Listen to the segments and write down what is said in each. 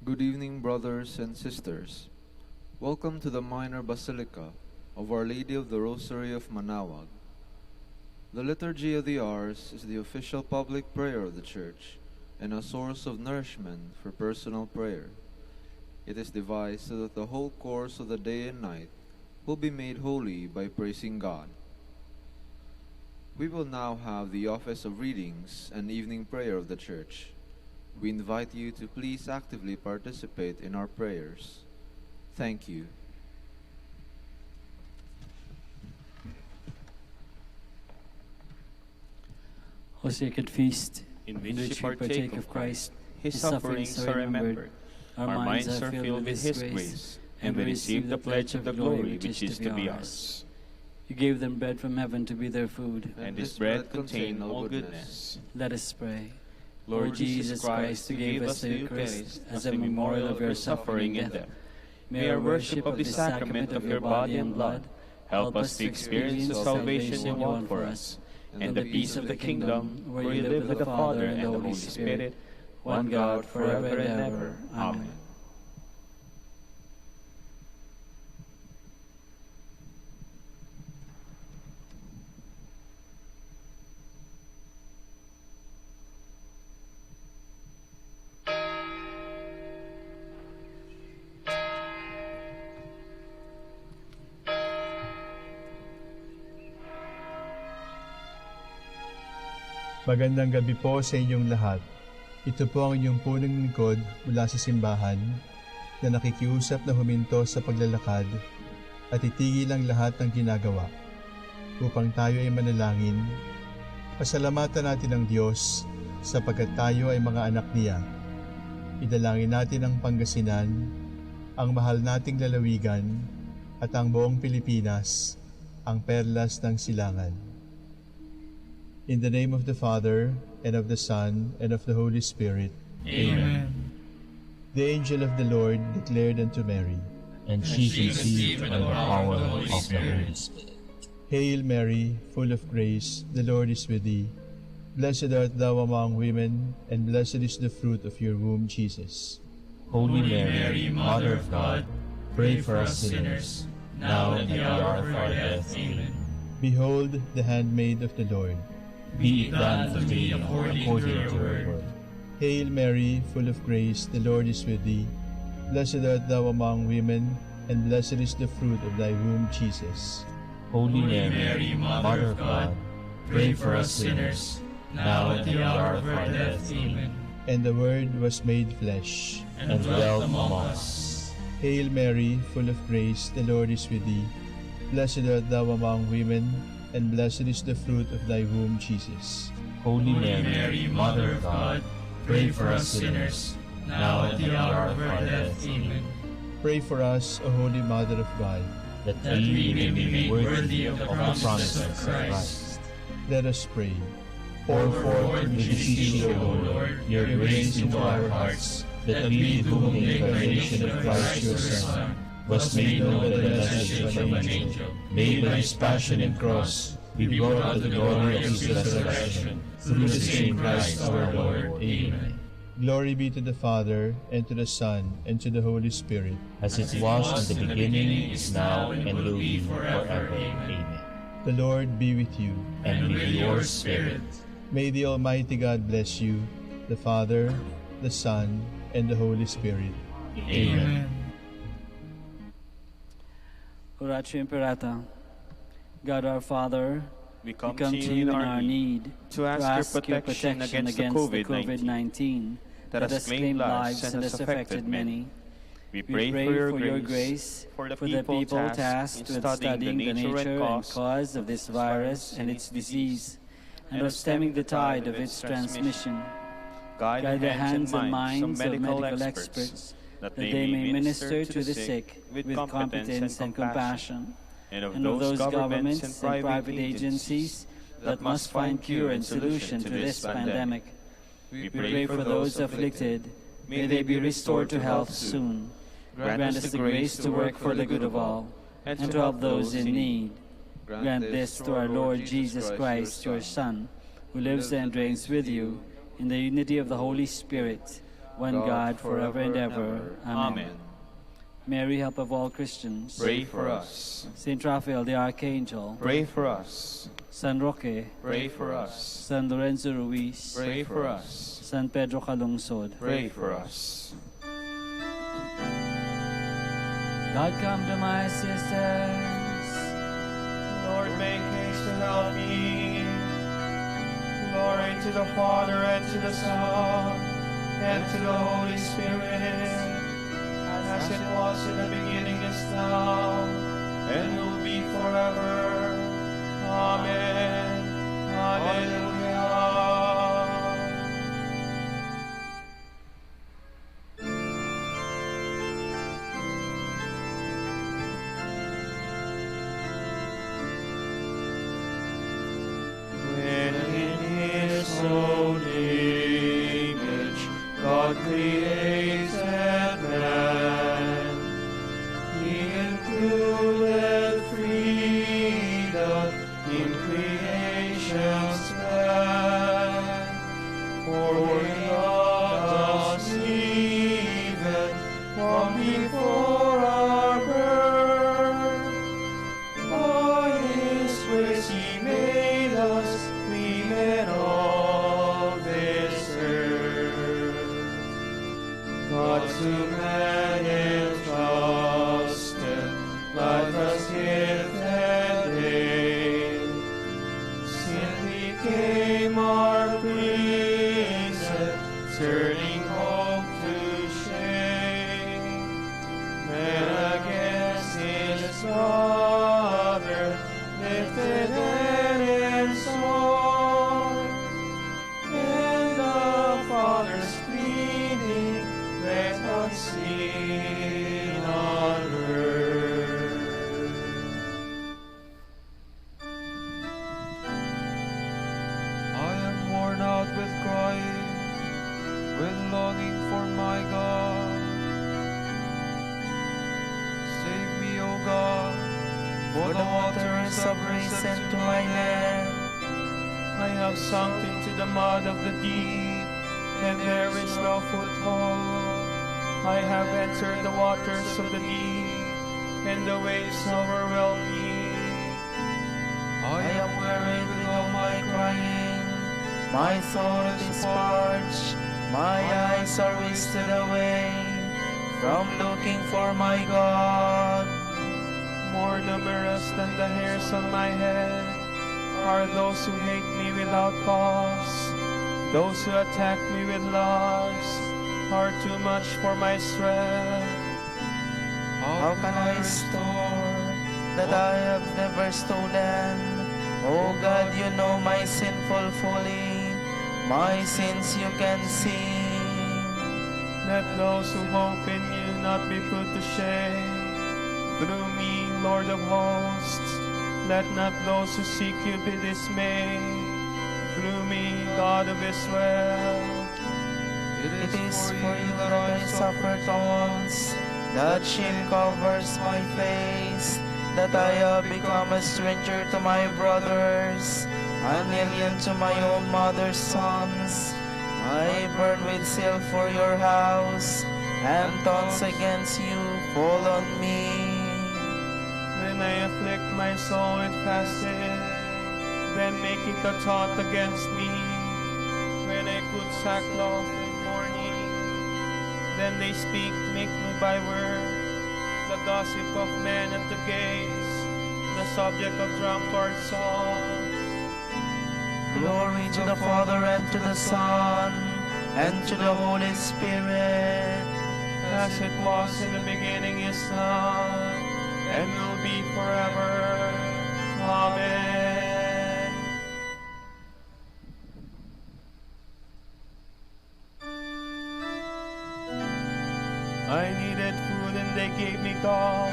Good evening, brothers and sisters. Welcome to the Minor Basilica of Our Lady of the Rosary of Manaoag. The Liturgy of the Hours is the official public prayer of the Church and a source of nourishment for personal prayer. It is devised so that the whole course of the day and night will be made holy by praising God. We will now have the office of readings and evening prayer of the Church. We invite you to please actively participate in our prayers. Thank you. O sacred feast, in which we partake of Christ, His sufferings are remembered. Our minds are filled with His grace, and we receive the pledge of the glory which is to be ours. You gave them bread from heaven to be their food, and this bread contained all goodness. Let us pray. Lord Jesus Christ, who gave us the Eucharist as a memorial of your suffering and death, may our worship of the sacrament of your body and blood help us to experience the salvation you want for us, and the peace of the kingdom, where you live with the Father and the Holy Spirit, one God, forever and ever. Amen. Magandang gabi po sa inyong lahat. Ito po ang inyong punong lingkod mula sa simbahan na nakikiusap na huminto sa paglalakad at itigil ang lahat ng ginagawa upang tayo ay manalangin. Pasalamatan natin ang Diyos sapagkat tayo ay mga anak niya. Idalangin natin ang Pangasinan, ang mahal nating lalawigan at ang buong Pilipinas, ang perlas ng silangan. In the name of the Father, and of the Son, and of the Holy Spirit. Amen. The angel of the Lord declared unto Mary, And she conceived by the power of the Holy Spirit. Hail Mary, full of grace, the Lord is with thee. Blessed art thou among women, and blessed is the fruit of your womb, Jesus. Holy Mary, Mother of God, pray for us sinners, now and at the hour of our death. Amen. Behold the handmaid of the Lord. Be it done to me according to your word. Hail Mary, full of grace, the Lord is with thee. Blessed art thou among women, and blessed is the fruit of thy womb, Jesus. Holy Mary, Mother of God, pray for us sinners, now and at the hour of our death. Amen. And the Word was made flesh, and dwelt among us. Hail Mary, full of grace, the Lord is with thee. Blessed art thou among women, and blessed is the fruit of thy womb, Jesus. Holy Mary, Mother of God, pray for us sinners, now and at the hour of our death. Amen. Pray for us, O Holy Mother of God, that we may be made worthy of the promises of Christ. Let us pray. Pour forth, we beseech you, O Lord, your grace into our hearts, that we, whom the incarnation of Christ your Son was made known by the message of an angel, made by his passion and cross, we brought out the glory of his resurrection, through the same Christ our Lord. Amen. Glory be to the Father, and to the Son, and to the Holy Spirit, as it was in the beginning, is now, and will be forever. Amen. The Lord be with you. And with your spirit. May the Almighty God bless you, the Father, the Son, and the Holy Spirit. Amen. Oratio Imperata. God our Father, We come to you in our need to ask your protection against the COVID-19 that has claimed lives and has affected many. We We pray for your grace for the people tasked with studying the nature and cause of this virus and its disease, and of stemming the tide of its transmission. Guide the hands and minds of medical experts, that they may minister to the sick with competence and compassion, and of those governments and private agencies that must find cure and solution to this pandemic. We pray for those afflicted, may they be restored to health soon. Grant us the grace to work for the good of all, and to help those in need. Grant this to our Lord Jesus Christ, your Son, who lives and reigns with you in the unity of the Holy Spirit, one God, forever and ever. Amen. Mary, help of all Christians, pray for us. Saint Raphael the Archangel, Pray for us. San Roque, Pray for us. San Lorenzo Ruiz, Pray for us. San Pedro Calungsod, Pray for us. God come to my assistance. Lord, make haste to help me. Glory to the Father, and to the Son, and to the Holy Spirit, as it was in the beginning, is now, and will be forever. Amen. Hallelujah. When in His own image God created man, He included freedom in creation's plan. For He loved us even from before our birth. By His grace He made us women of this earth. God to man entrusted life as gift and aid. Sin became our prison, turning hope to shame. Man against his brother lifted hand and sword, and the Father's pleading went unseen on earth. I am worn out with crying, with longing for my God. Save me, O God, For the waters have risen to my land. I have sunk into the mud of the deep, and there is no foothold. I have entered the waters of the deep, and the waves overwhelm me. I am weary with all my crying. My throat is parched. My eyes are wasted away from looking for my God. More numerous than the hairs on my head are those who hate me without cause. Those who attack me with lust are too much for my strength. How can I restore that I have never stolen? Oh God, you know my sinful folly. My sins you can see. Let those who hope in you not be put to shame. Through me, Lord of hosts, let not those who seek you be dismayed. Through me, God of Israel. It is for you that I suffer thorns, that shame covers my face, that I have become a stranger to my brothers, an alien to my own mother's sons. I burn with zeal for your house, and thoughts against you fall on me. When I afflict my soul with fasting, then make it a taunt against me. When I put sackcloth in mourning, then they speak me by word. The gossip of men at the gates, the subject of drunkard songs. Glory to the Father, and to the Son, and to the Holy Spirit, as it was in the beginning, is now, and will be forever. Amen. I needed food, and they gave me gall.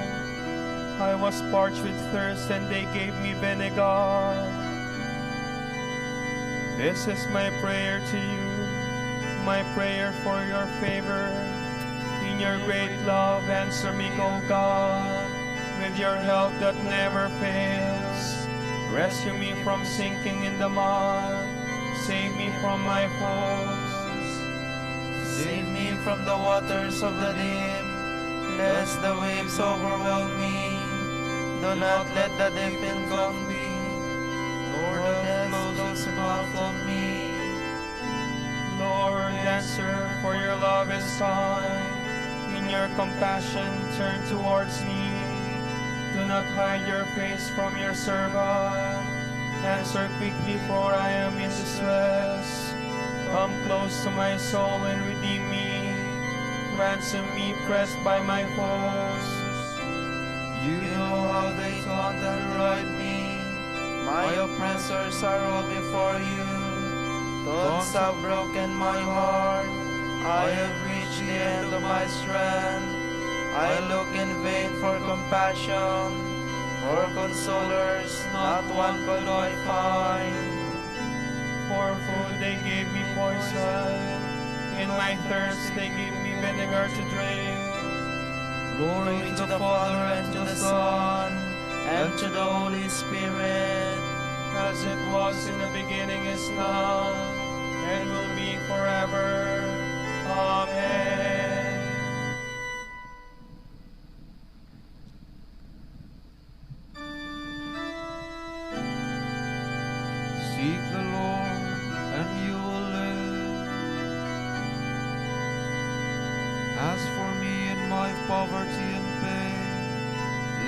I was parched with thirst, and they gave me vinegar. This is my prayer to you, my prayer for your favor. In your great love, answer me, O God, with your help that never fails. Rescue me from sinking in the mud, save me from my foes. Save me from the waters of the deep, lest the waves overwhelm me. Do not let the deep engulf me, nor the flows swallow me. Lord, answer, for your love is kind. In your compassion, turn towards me. Do not hide your face from your servant. Answer quickly, for I am in distress. Come close to my soul and redeem me. Ransom me, pressed by my foes. You know how they taunt and deride me. My oppressors are all before you. Taunts have broken my heart. I have reached the end of my strength. I look in vain for compassion. For consolers, not one could I find. For food they gave me poison. In my thirst they gave me vinegar to drink. Glory to the Father and to the Son and to the Holy Spirit, as it was in the beginning, is now, and will be forever. Amen. Seek the Lord, and you will live. As for me in my poverty and pain,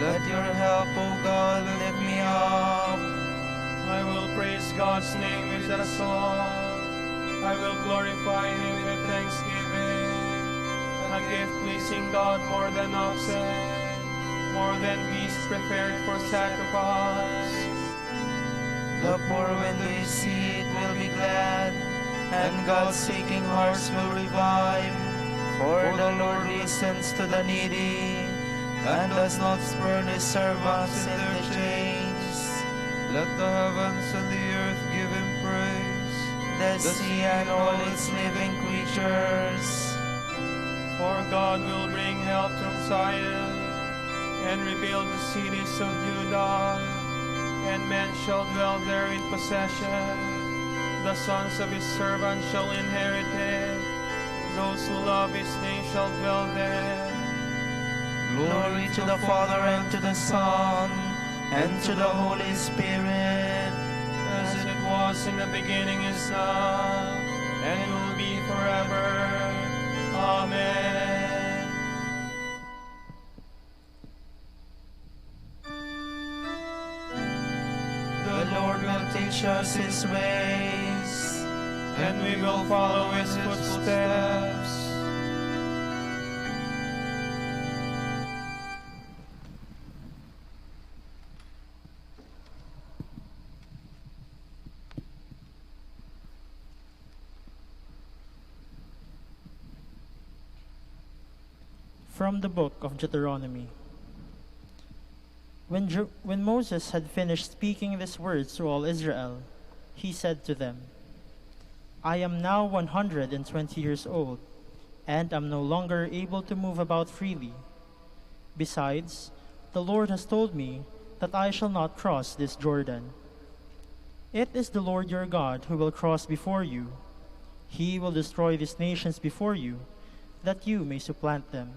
let your help, O God, lift me up. I will praise God's name with a song. I will glorify him with thanksgiving. A gift pleasing God more than oxen, more than beasts prepared for sacrifice. The poor, when they see it, will be glad, and God's seeking hearts will revive. For the Lord listens to the needy, and does not spurn his servants in their chains. Let the heavens and the earth give him praise, the sea and all its living creatures. For God will bring help from Zion, and rebuild the cities of Judah, and men shall dwell there in possession. The sons of his servants shall inherit it. Those who love his name shall dwell there. Glory to the Father and to the Son and to the Holy Spirit, as it was in the beginning, is now, and will be forever. Amen. The Lord will teach us his ways, and we will follow his footsteps. From the book of Deuteronomy. When Moses had finished speaking these words to all Israel, he said to them, I am now 120 years old, and am no longer able to move about freely. Besides, the Lord has told me that I shall not cross this Jordan. It is the Lord your God who will cross before you. He will destroy these nations before you, that you may supplant them.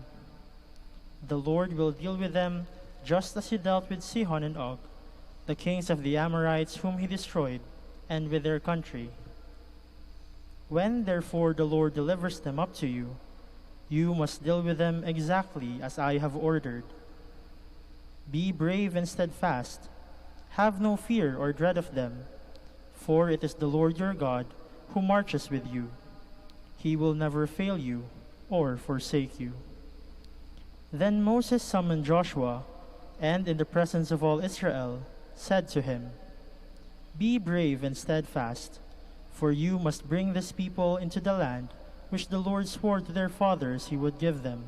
The Lord will deal with them just as he dealt with Sihon and Og, the kings of the Amorites whom he destroyed, and with their country. When therefore the Lord delivers them up to you, you must deal with them exactly as I have ordered. Be brave and steadfast. Have no fear or dread of them, for it is the Lord your God who marches with you. He will never fail you or forsake you. Then Moses summoned Joshua, and in the presence of all Israel, said to him, Be brave and steadfast, for you must bring this people into the land which the Lord swore to their fathers he would give them.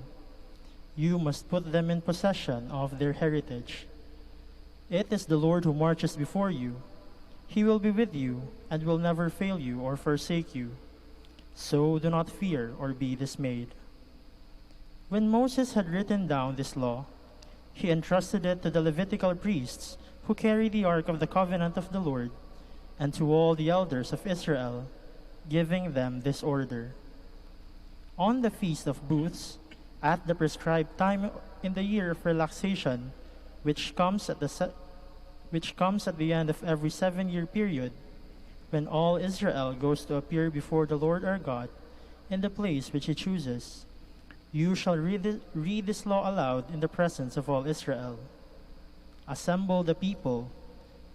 You must put them in possession of their heritage. It is the Lord who marches before you. He will be with you, and will never fail you or forsake you. So do not fear or be dismayed. When Moses had written down this law, he entrusted it to the Levitical priests who carry the ark of the covenant of the Lord, and to all the elders of Israel, giving them this order. On the Feast of Booths, at the prescribed time in the year of relaxation, which comes at the end of every 7-year period, when all Israel goes to appear before the Lord our God in the place which he chooses, you shall read this law aloud in the presence of all Israel. Assemble the people,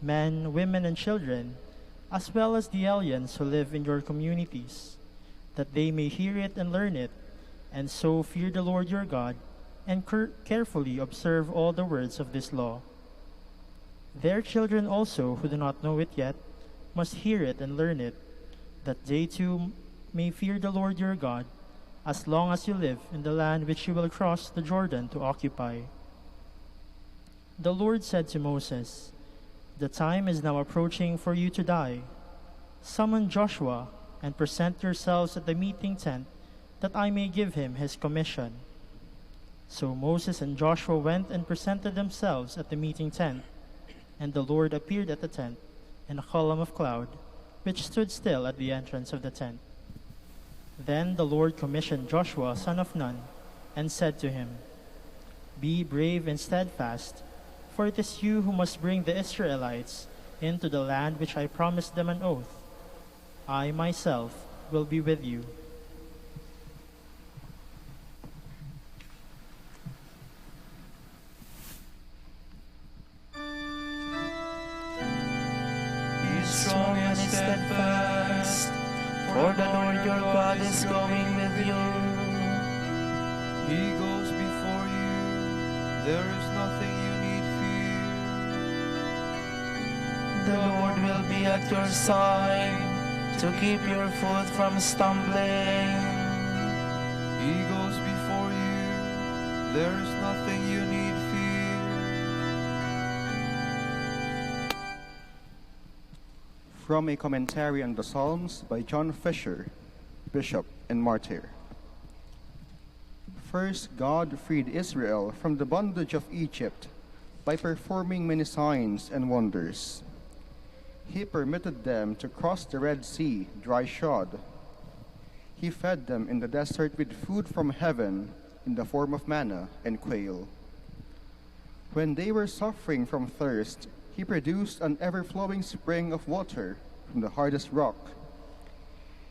men, women, and children, as well as the aliens who live in your communities, that they may hear it and learn it, and so fear the Lord your God, and carefully observe all the words of this law. Their children also, who do not know it yet, must hear it and learn it, that they too may fear the Lord your God, as long as you live in the land which you will cross the Jordan to occupy. The Lord said to Moses, "The time is now approaching for you to die. Summon Joshua and present yourselves at the meeting tent, that I may give him his commission." So Moses and Joshua went and presented themselves at the meeting tent, and the Lord appeared at the tent in a column of cloud, which stood still at the entrance of the tent. Then the Lord commissioned Joshua, son of Nun, and said to him, "Be brave and steadfast, for it is you who must bring the Israelites into the land which I promised them on oath. I myself will be with you." Be strong and steadfast, for the Lord your God is going with you. He goes before you, there is nothing you need fear. The Lord will be at your side to keep your foot from stumbling. He goes before you, there is nothing you need fear. From a commentary on the Psalms by John Fisher, Bishop and Martyr. First, God freed Israel from the bondage of Egypt by performing many signs and wonders. He permitted them to cross the Red Sea dry-shod. He fed them in the desert with food from heaven in the form of manna and quail. When they were suffering from thirst, he produced an ever-flowing spring of water from the hardest rock.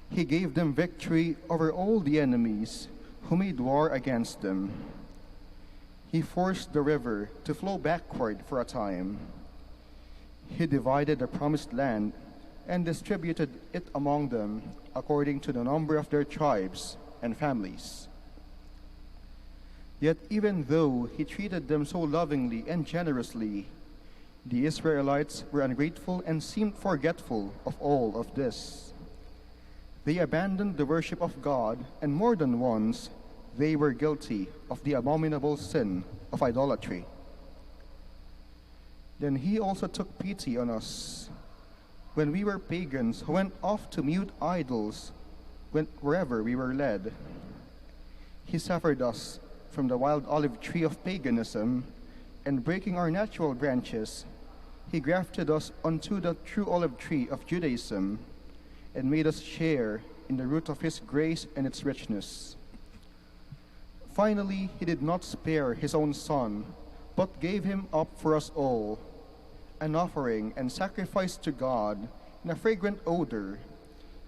He gave them victory over all the enemies who made war against them. He forced the river to flow backward for a time. He divided the promised land and distributed it among them according to the number of their tribes and families. Yet even though he treated them so lovingly and generously, the Israelites were ungrateful and seemed forgetful of all of this. They abandoned the worship of God, and more than once, they were guilty of the abominable sin of idolatry. Then he also took pity on us. When we were pagans who went off to mute idols wherever we were led, he suffered us from the wild olive tree of paganism, and breaking our natural branches, he grafted us onto the true olive tree of Judaism, and made us share in the root of his grace and its richness. Finally, he did not spare his own Son, but gave him up for us all, an offering and sacrifice to God in a fragrant odor,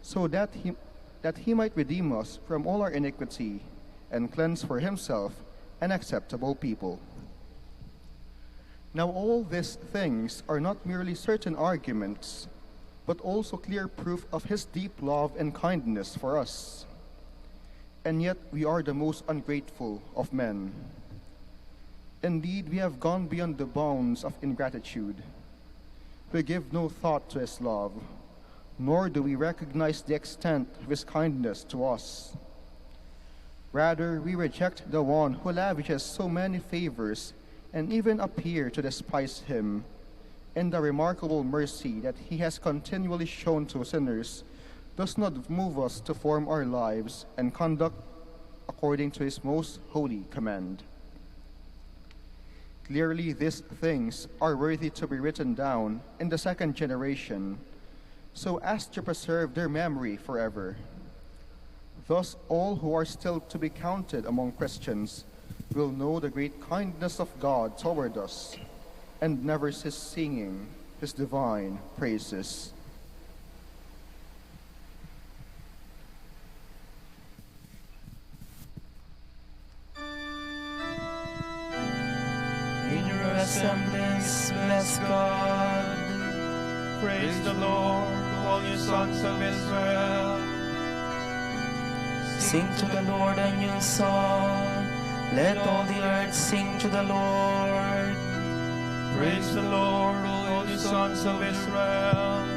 so that he might redeem us from all our iniquity and cleanse for himself an acceptable people. Now all these things are not merely certain arguments, but also clear proof of his deep love and kindness for us. And yet we are the most ungrateful of men. Indeed, we have gone beyond the bounds of ingratitude. We give no thought to his love, nor do we recognize the extent of his kindness to us. Rather, we reject the one who lavishes so many favors and even appear to despise him, and the remarkable mercy that he has continually shown to sinners does not move us to form our lives and conduct according to his most holy command. Clearly, these things are worthy to be written down in the second generation, so as to preserve their memory forever. Thus all who are still to be counted among Christians will know the great kindness of God toward us and never cease singing his divine praises. In your assemblies, bless God. Praise the Lord, all you sons of Israel. Sing to the Lord a new song. Let all the earth sing to the Lord. Praise the Lord, all you sons of Israel.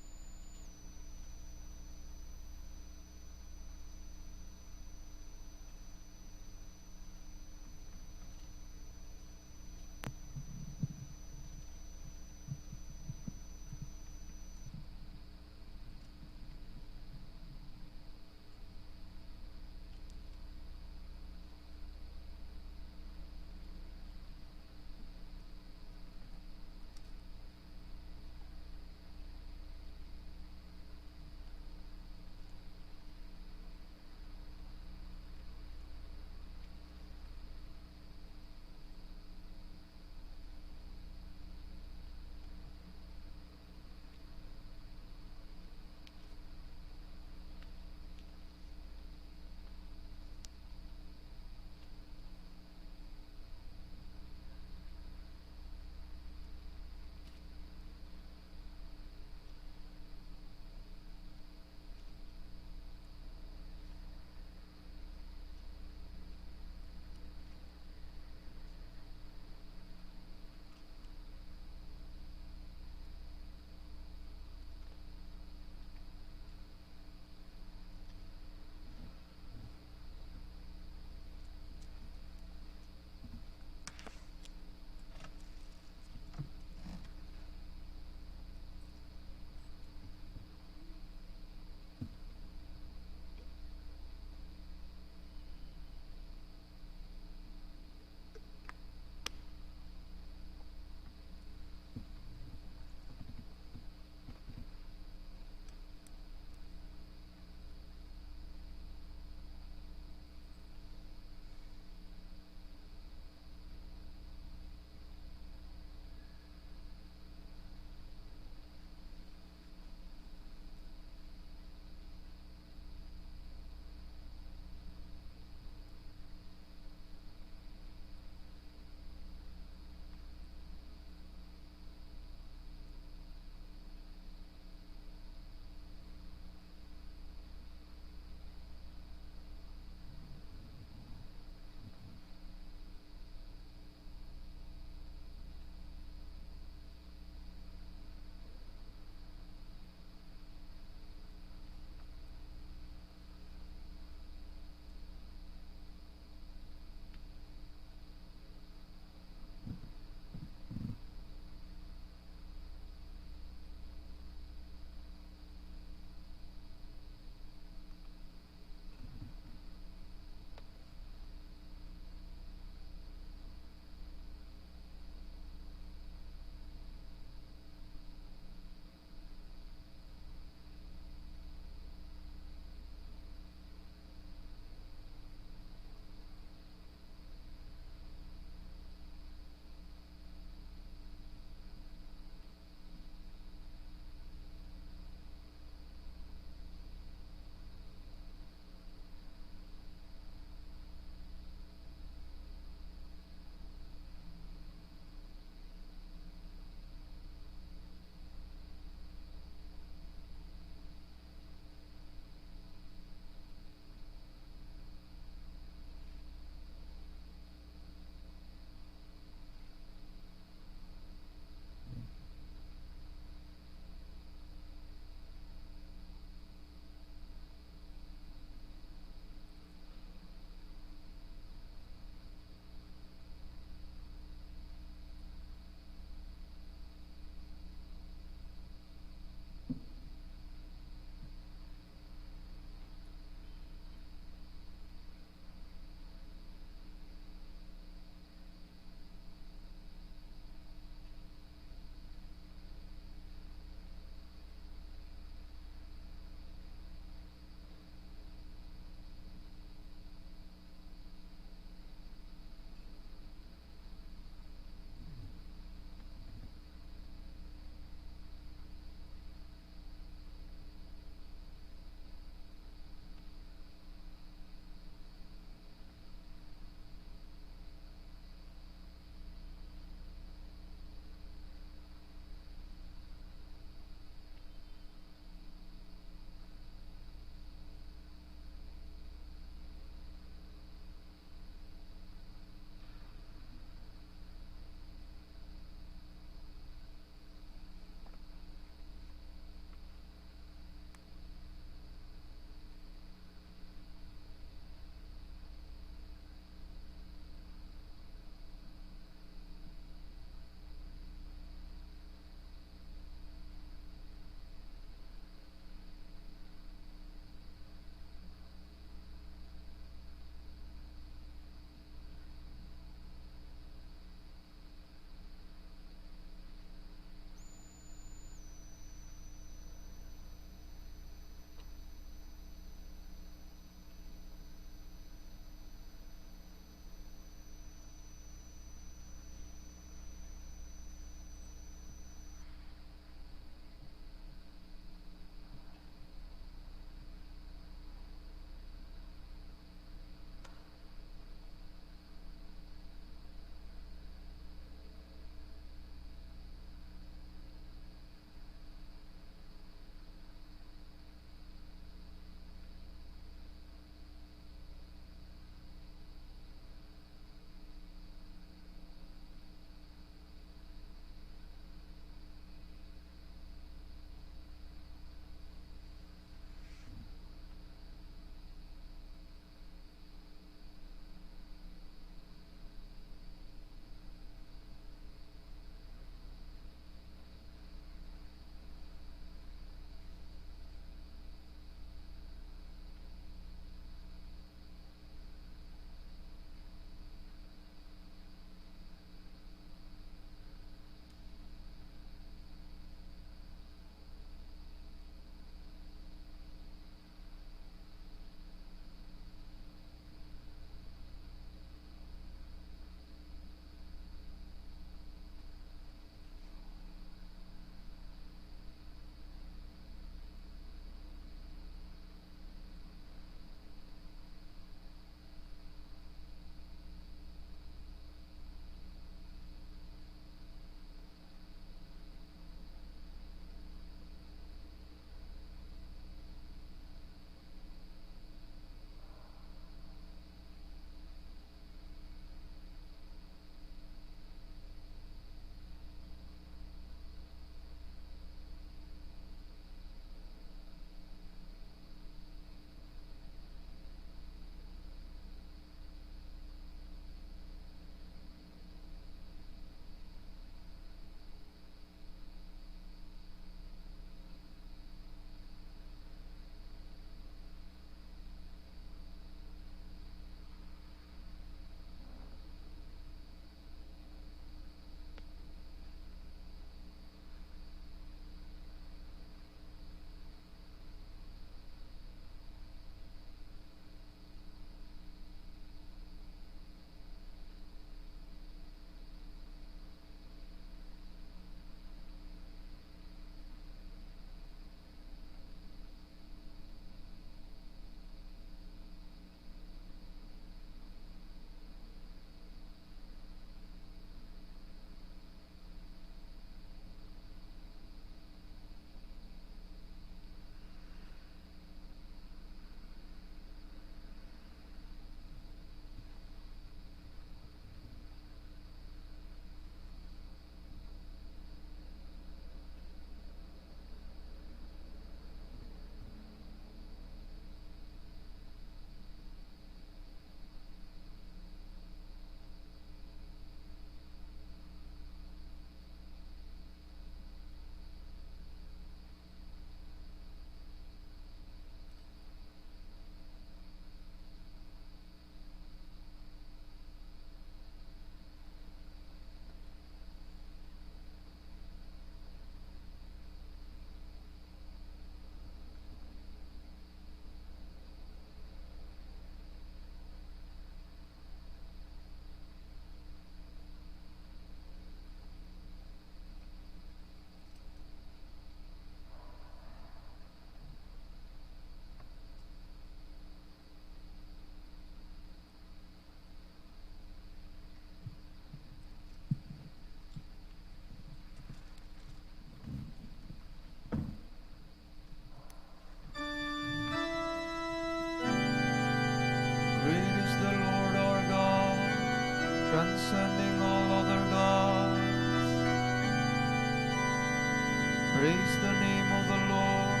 Praise the name of the Lord.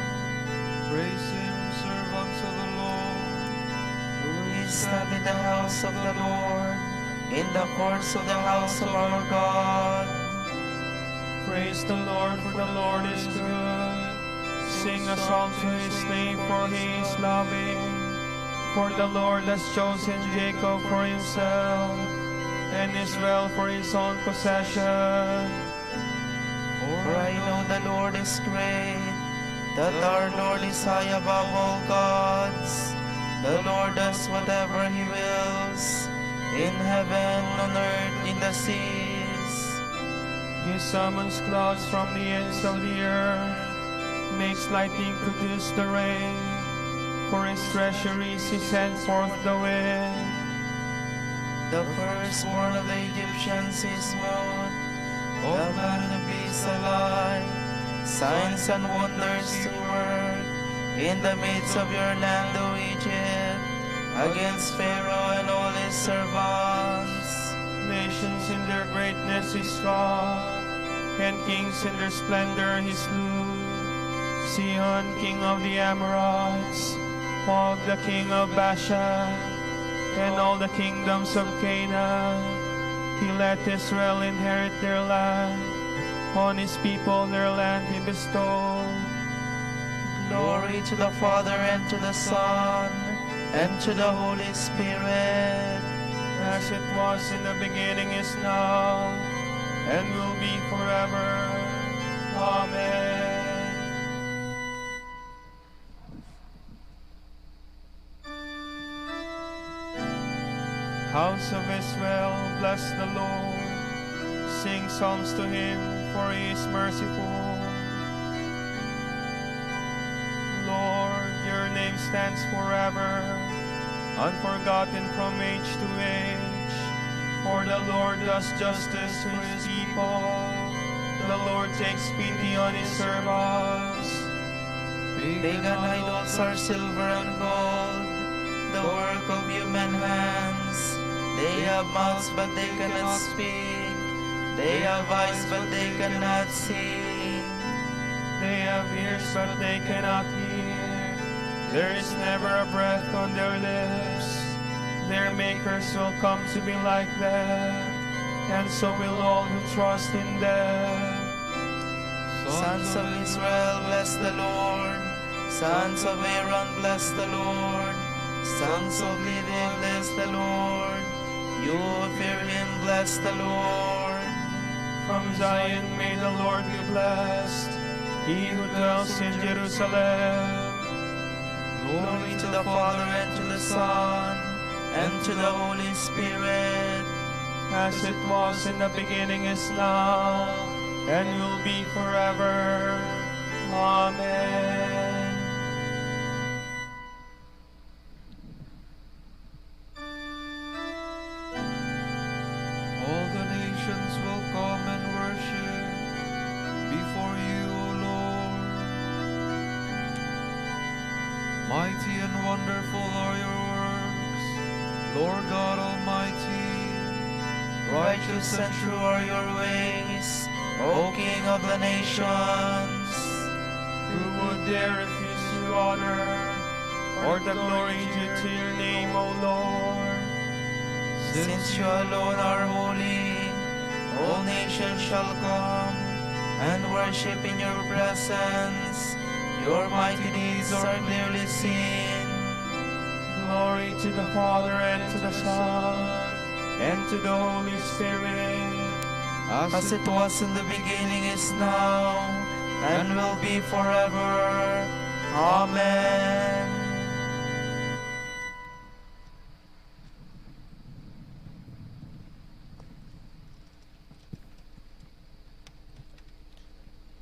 Praise him, servants of the Lord. We stand in the house of the Lord, in the courts of the house of our God. Praise the Lord, for the Lord is good. Sing a song to his name, for he is loving. For the Lord has chosen Jacob for himself, and Israel for his own possession. For I know the Lord is great, that our Lord is high above all gods. The Lord does whatever he wills, in heaven, on earth, in the seas. He summons clouds from the ends of the earth, makes lightning produce the rain. For his treasuries he sends forth the wind. The firstborn of the Egyptians is moved, all man and beast alike, signs and wonders to work in the midst of your land, O Egypt, against Pharaoh and all his servants. Nations in their greatness he struck, and kings in their splendor he slew. Sihon, king of the Amorites, Og, the king of Bashan, and all the kingdoms of Canaan. He let Israel inherit their land. On his people their land he bestowed. Glory to the Father, and to the Son, and to the Holy Spirit, as it was in the beginning, is now, and will be forever. Amen. House of Israel, bless the Lord. Sing psalms to him, for he is merciful. Lord, your name stands forever, unforgotten from age to age. For the Lord does justice to his people. The Lord takes pity on his servants. pagan idols are silver and gold, the work of human hands. They have mouths, but they cannot speak. They have eyes, but they cannot see. They have ears, but they cannot hear. There is never a breath on their lips. Their makers will come to be like them, and so will all who trust in them. Sons of Israel, bless the Lord. Sons of Aaron, bless the Lord. Sons of Levi, bless the Lord. You who fear him, bless the Lord. From Zion may the Lord be blessed, he who dwells in Jerusalem. Glory to the Father, and to the Son, and to the Holy Spirit, as it was in the beginning, is now, and will be forever. Amen. All the nations will come and worship before you, O Lord. Mighty and wonderful are your works, Lord God Almighty. righteous and true are your ways, O King of the nations. Who would dare refuse you honor, or the glory due to your name, O Lord? Since you alone are holy, all nations shall come and worship in your presence. Your mighty deeds are clearly seen. Glory to the Father, and to the Son, and to the Holy Spirit, as it was in the beginning, is now, and will be forever. Amen.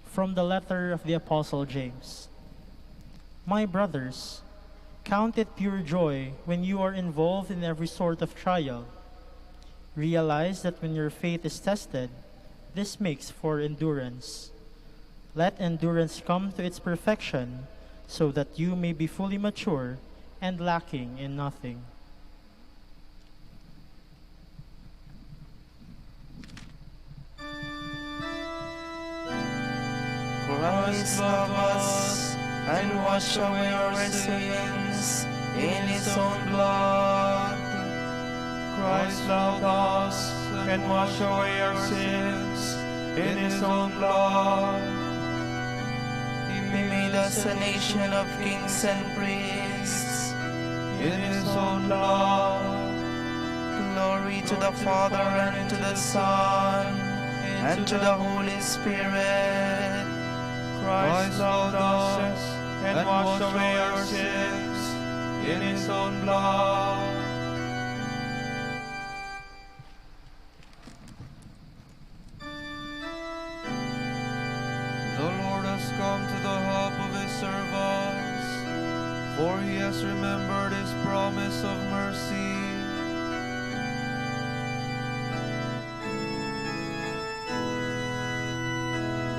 From the letter of the Apostle James. My brothers, count it pure joy when you are involved in every sort of trial. Realize that when your faith is tested, this makes for endurance. Let endurance come to its perfection, so that you may be fully mature and lacking in nothing. Cry Christ loved us and washed away our sins in his own blood. Christ loved us and washed away our sins in his own blood. He made us a nation of kings and priests in his own blood. Glory to the Father, and to the Son, and to the Holy Spirit. Christ loved us and washed away our sins in his own blood. The Lord has come to the help of his servants, for he has remembered his promise of mercy.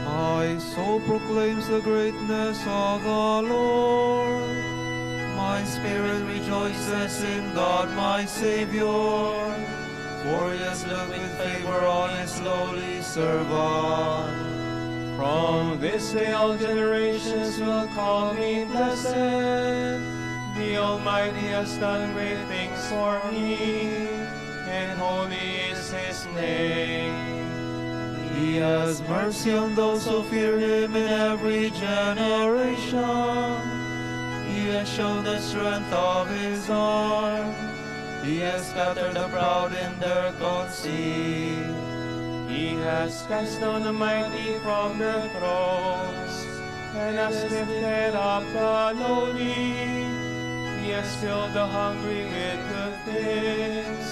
My soul proclaims the greatness of the Lord. My spirit rejoices in God my Savior, for he has looked with favor on his lowly servant. From this day all generations will call me blessed. The Almighty has done great things for me, and holy is his name. He has mercy on those who fear him in every generation. He has shown the strength of his arm. He has scattered the proud in their conceit. He has cast down the mighty from their thrones, and has lifted up the lowly. He has filled the hungry with good things,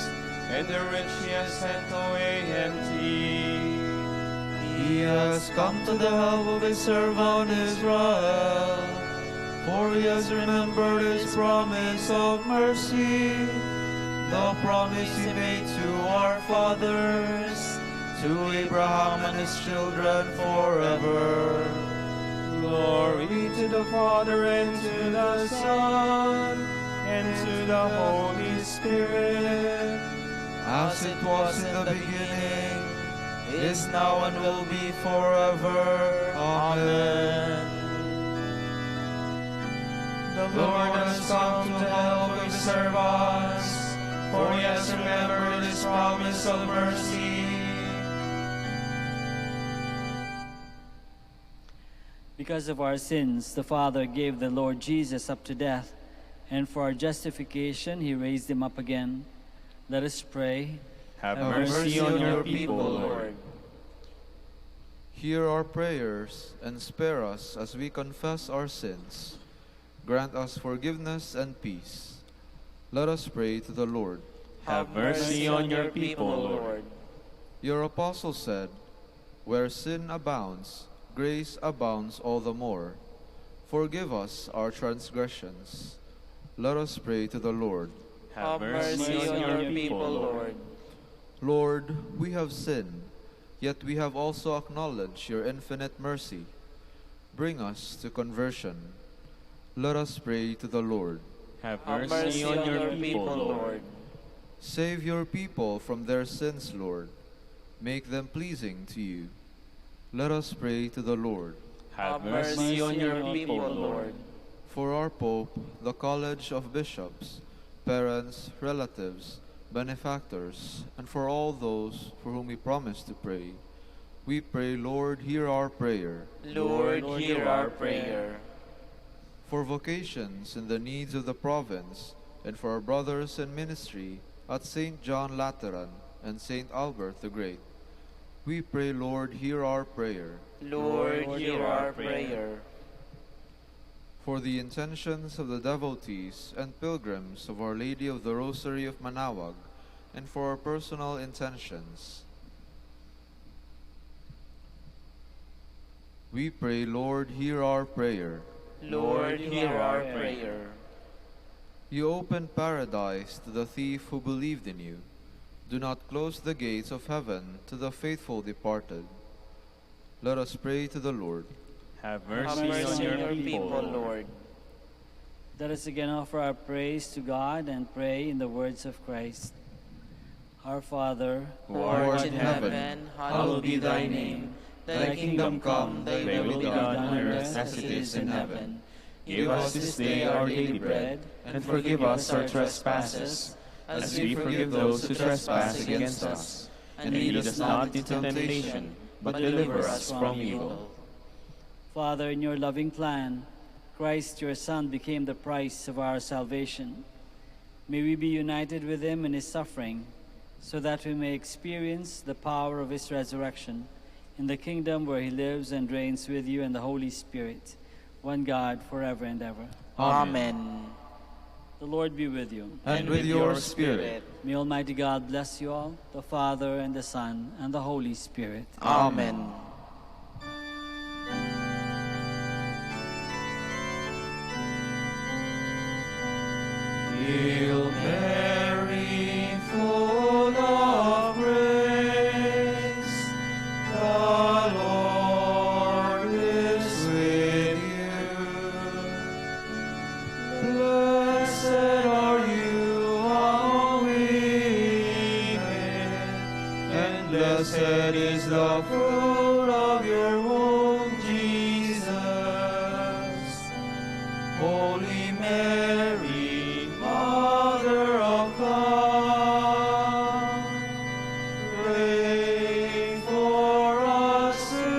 and the rich he has sent away empty. He has come to the help of his servant Israel, for he has remembered his promise of mercy, the promise he made to our fathers, to Abraham and his children forever. Glory to the Father, and to the Son, and to the Holy Spirit, as it was in the beginning, is now, and will be forever. Amen. The Lord has come to help his servants, for he has remembered his promise of mercy. Because of our sins, the Father gave the Lord Jesus up to death, and for our justification he raised him up again. Let us pray. Have mercy on your people, Lord. Hear our prayers and spare us as we confess our sins. Grant us forgiveness and peace. Let us pray to the Lord. Have mercy on your people, Lord. Your apostle said, "Where sin abounds, grace abounds all the more. Forgive us our transgressions." Let us pray to the Lord. Have mercy on your people, Lord. Lord, we have sinned, yet we have also acknowledged your infinite mercy. Bring us to conversion. Let us pray to the Lord. Have mercy on your people, Lord. Save your people from their sins, Lord. Make them pleasing to you. Let us pray to the Lord. Have mercy on your people, Lord. For our Pope, the College of Bishops, parents, relatives, benefactors, and for all those for whom we promise to pray, we pray, Lord, hear our prayer. Lord, hear our prayer. For vocations and the needs of the province, and for our brothers in ministry at St. John Lateran and St. Albert the Great, we pray, Lord, hear our prayer. Lord, hear our prayer. For the intentions of the devotees and pilgrims of Our Lady of the Rosary of Manaoag, and for our personal intentions, we pray, Lord, hear our prayer. Lord, hear our prayer. You opened paradise to the thief who believed in you. Do not close the gates of heaven to the faithful departed. Let us pray to the Lord. Have Have mercy mercy on your people, Lord. Let us again offer our praise to God and pray in the words of Christ. Our Father, who art in heaven, hallowed be thy name. Thy kingdom come, thy will be done on earth as it is in heaven. Give us this day our daily bread, and forgive us our trespasses, as we forgive those who trespass against us. And lead us not into temptation, but deliver us from evil. Father, in your loving plan, Christ your Son became the price of our salvation. May we be united with him in his suffering, so that we may experience the power of his resurrection in the kingdom where he lives and reigns with you and the Holy Spirit, one God, forever and ever. Amen. The Lord be with you. And with your spirit. May Almighty God bless you all, the Father, and the Son, and the Holy Spirit. Amen. Hail Mary, full of grace, the Lord is with you. Blessed are you among women, and blessed is the fruit of your womb, Jesus. Holy Mary, Mother of God, pray for us sinners,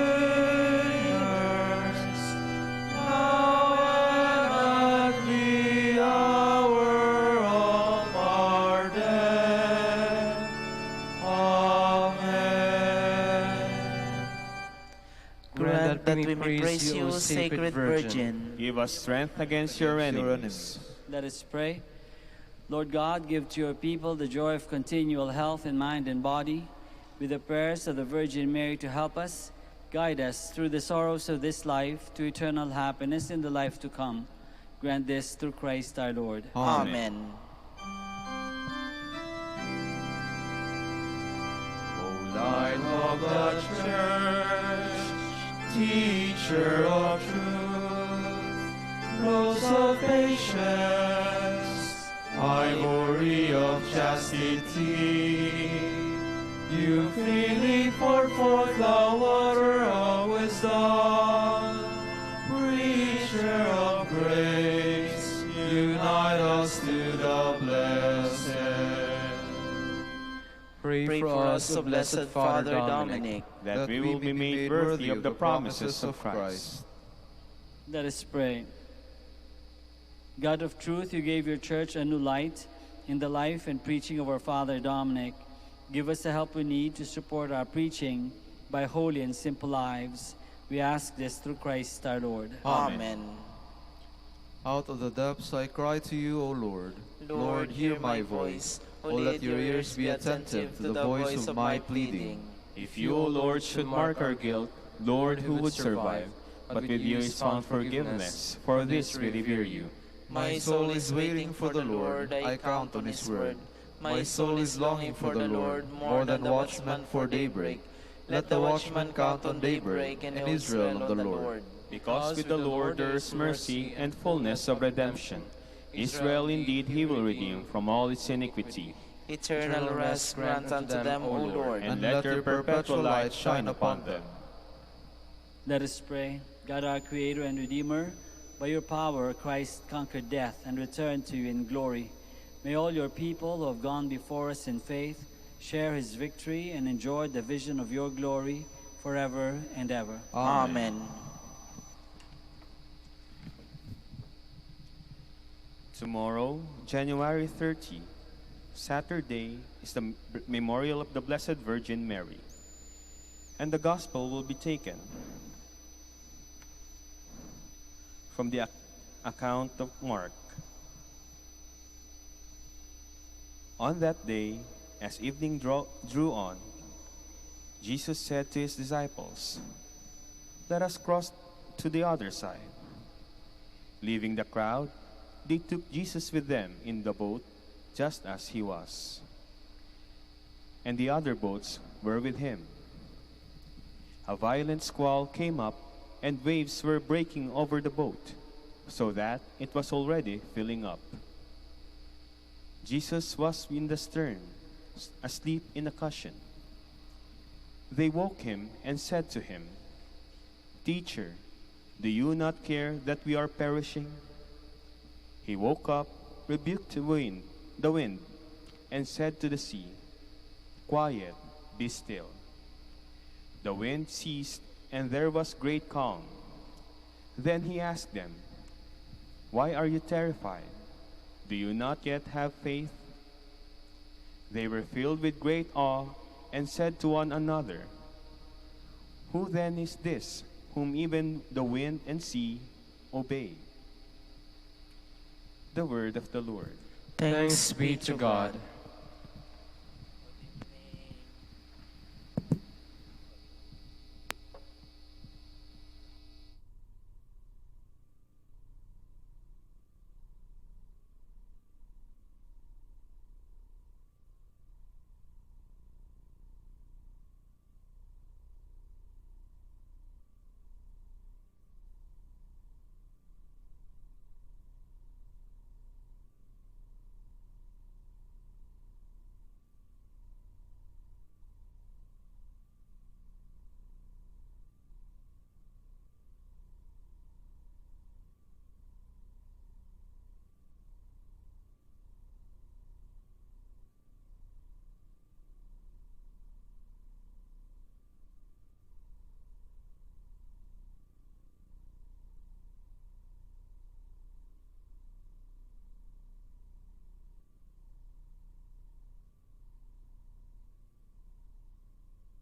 now and at the hour of our death. Amen. Grant that we may praise you, Sacred Virgin. Give us strength against your enemies. Let us pray. Lord God, give to your people the joy of continual health in mind and body. With the prayers of the Virgin Mary to help us, guide us through the sorrows of this life to eternal happiness in the life to come. Grant this through Christ our Lord. Amen. O Light of the Church, Teacher of truth, Rose of patience, Ivory of chastity, you freely poured forth the water of wisdom. Preacher of grace, unite us to the blessed. Pray for us, O Blessed Father Dominic, that we will be made worthy of the promises of Christ. Let us pray. God of truth, you gave your church a new light in the life and preaching of our Father Dominic. Give us the help we need to support our preaching by holy and simple lives. We ask this through Christ our Lord. Amen. Out of the depths I cry to you, O Lord. Lord, hear my voice. O let your ears be attentive to the voice of my pleading. If you, O Lord, should mark our guilt, Lord, who would survive? But with you is found forgiveness. For this we revere you. My soul is waiting for the Lord, I count on his word. My soul is longing for the Lord, more than the watchman for daybreak. Let the watchman count on daybreak in Israel of the Lord. Because with the Lord there is mercy and fullness of redemption. Israel indeed he will redeem from all its iniquity. Eternal rest grant unto them, O Lord, and let your perpetual light shine upon them. Let us pray. God, our Creator and Redeemer, by your power Christ conquered death and returned to you in glory. May all your people who have gone before us in faith share his victory and enjoy the vision of your glory forever and ever. Amen. Tomorrow, January 30, Saturday, is the memorial of the Blessed Virgin Mary. And the Gospel will be taken from the account of Mark. On that day, as evening drew on, Jesus said to his disciples, "Let us cross to the other side." Leaving the crowd, they took Jesus with them in the boat, just as he was. And the other boats were with him. A violent squall came up, and waves were breaking over the boat, so that it was already filling up. Jesus was in the stern, asleep in a cushion. They woke him and said to him, Teacher, do you not care that we are perishing? He woke up, rebuked the wind, and said to the sea, Quiet, be still. The wind ceased, and there was great calm. Then he asked them, Why are you terrified? Do you not yet have faith? They were filled with great awe and said to one another, Who then is this, whom even the wind and sea obey? The word of the Lord. Thanks be to God.